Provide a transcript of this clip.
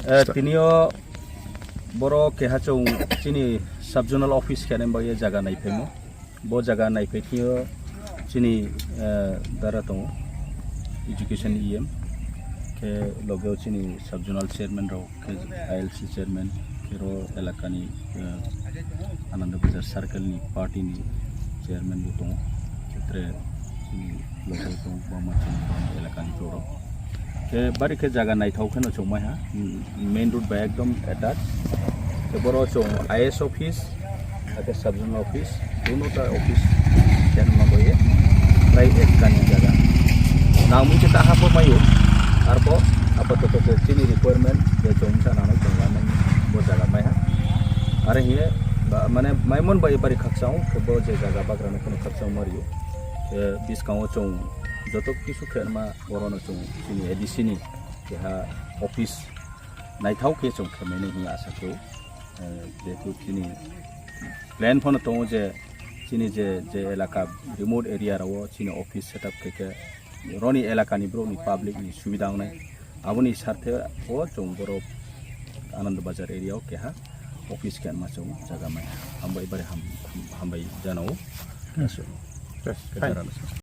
tinio boro keha chong chini subzonal office kene ba ye jaga nai phemo bo jaga nai phekio chini dara tong education em ke logo chini subzonal chairman ro ke ILC chairman kero elakani ananda bazar circle ni party ni chairman bu tong tre chini logo tong bama chini elakani toro ke bari ke jaga nai thau khano chong mai ha main road ba ekdom attach ke boro chong IS office ate subzonal office dono ta office jan ma boye rai ek kani jaga na mu kita hapo mayo arpo apa to chini requirement de chong sa nano chong la bo jaga mai ha are hiye mane maimon ba bari khaksau ke bo je jaga bagra ne kono khaksau mario ke discount chong jotok kisu kherma borono chong chini edisini ke ha office nai thau ke chong khmene hi asa ko je tu chini plan phone to je chini je elaka remote area rawo chini office setup ke roni elaka ni bro ni public ni subida nai abuni sarthe o chong boro anand bazar area ke ha office ke ma chong jaga mai hambai bare hambai janau